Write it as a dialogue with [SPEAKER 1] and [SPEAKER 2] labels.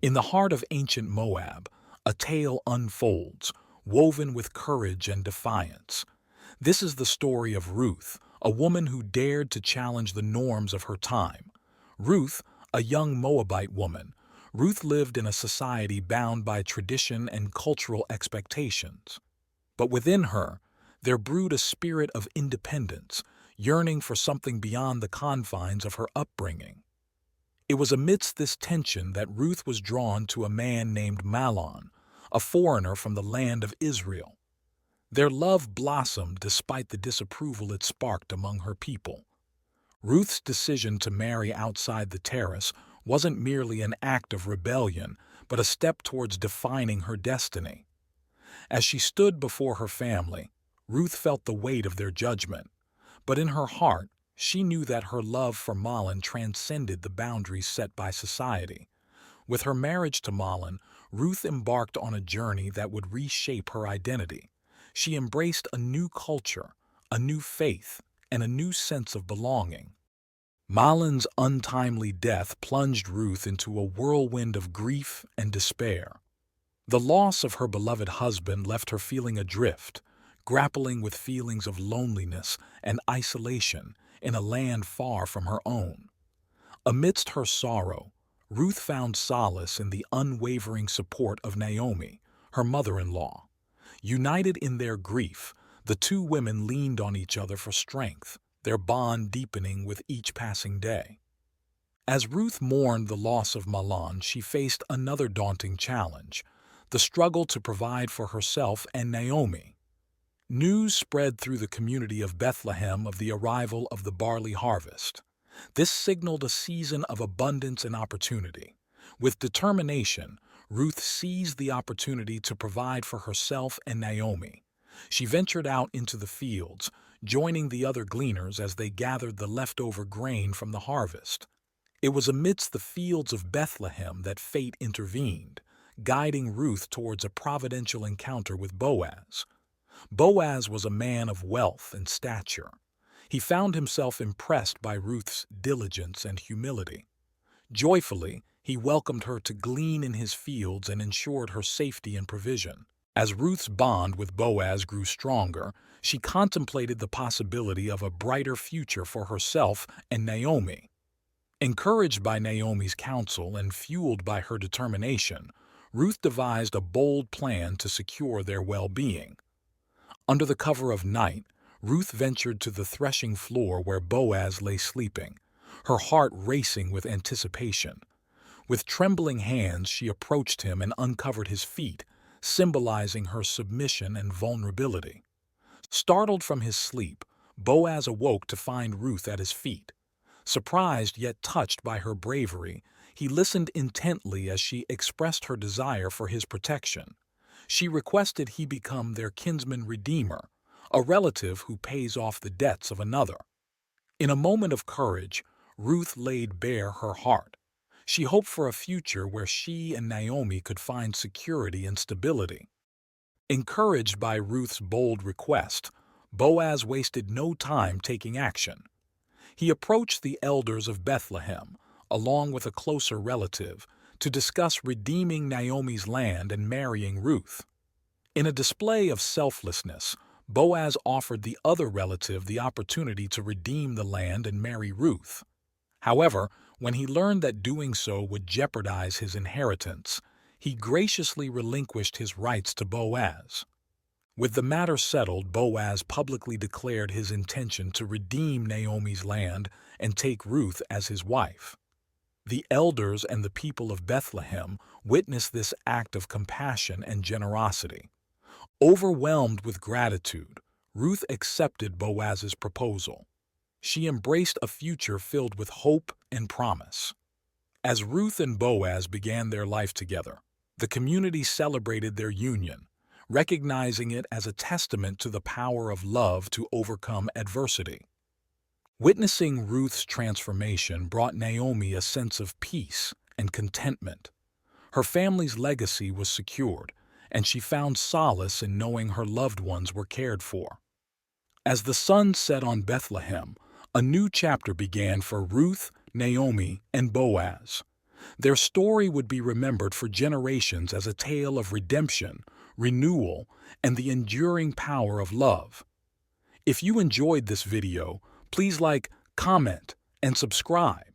[SPEAKER 1] In the heart of ancient Moab, a tale unfolds, woven with courage and defiance. This is the story of Ruth, a woman who dared to challenge the norms of her time. Ruth, a young Moabite woman, Ruth lived in a society bound by tradition and cultural expectations. But within her, there brewed a spirit of independence, yearning for something beyond the confines of her upbringing. It was amidst this tension that Ruth was drawn to a man named Mahlon, a foreigner from the land of Israel. Their love blossomed despite the disapproval it sparked among her people. Ruth's decision to marry outside the terrace wasn't merely an act of rebellion, but a step towards defining her destiny. As she stood before her family, Ruth felt the weight of their judgment, but in her heart, she knew that her love for Mahlon transcended the boundaries set by society. With her marriage to Mahlon, Ruth embarked on a journey that would reshape her identity. She embraced a new culture, a new faith, and a new sense of belonging. Mahlon's untimely death plunged Ruth into a whirlwind of grief and despair. The loss of her beloved husband left her feeling adrift, grappling with feelings of loneliness and isolation in a land far from her own. Amidst her sorrow, Ruth found solace in the unwavering support of Naomi, her mother-in-law. United in their grief, the two women leaned on each other for strength, their bond deepening with each passing day. As Ruth mourned the loss of Mahlon, she faced another daunting challenge: the struggle to provide for herself and Naomi. News spread through the community of Bethlehem of the arrival of the barley harvest. This signaled a season of abundance and opportunity. With determination, Ruth seized the opportunity to provide for herself and Naomi. She ventured out into the fields, joining the other gleaners as they gathered the leftover grain from the harvest. It was amidst the fields of Bethlehem that fate intervened, guiding Ruth towards a providential encounter with Boaz. Boaz was a man of wealth and stature. He found himself impressed by Ruth's diligence and humility. Joyfully, he welcomed her to glean in his fields and ensured her safety and provision. As Ruth's bond with Boaz grew stronger, she contemplated the possibility of a brighter future for herself and Naomi. Encouraged by Naomi's counsel and fueled by her determination, Ruth devised a bold plan to secure their well-being. Under the cover of night, Ruth ventured to the threshing floor where Boaz lay sleeping, her heart racing with anticipation. With trembling hands, she approached him and uncovered his feet, symbolizing her submission and vulnerability. Startled from his sleep, Boaz awoke to find Ruth at his feet. Surprised yet touched by her bravery, he listened intently as she expressed her desire for his protection. She requested he become their kinsman redeemer, a relative who pays off the debts of another. In a moment of courage, Ruth laid bare her heart. She hoped for a future where she and Naomi could find security and stability. Encouraged by Ruth's bold request, Boaz wasted no time taking action. He approached the elders of Bethlehem, along with a closer relative, to discuss redeeming Naomi's land and marrying Ruth. In a display of selflessness, Boaz offered the other relative the opportunity to redeem the land and marry Ruth. However, when he learned that doing so would jeopardize his inheritance, he graciously relinquished his rights to Boaz. With the matter settled, Boaz publicly declared his intention to redeem Naomi's land and take Ruth as his wife. The elders and the people of Bethlehem witnessed this act of compassion and generosity. Overwhelmed with gratitude, Ruth accepted Boaz's proposal. She embraced a future filled with hope and promise. As Ruth and Boaz began their life together, the community celebrated their union, recognizing it as a testament to the power of love to overcome adversity. Witnessing Ruth's transformation brought Naomi a sense of peace and contentment. Her family's legacy was secured, and she found solace in knowing her loved ones were cared for. As the sun set on Bethlehem, a new chapter began for Ruth, Naomi, and Boaz. Their story would be remembered for generations as a tale of redemption, renewal, and the enduring power of love. If you enjoyed this video, please like, comment, and subscribe.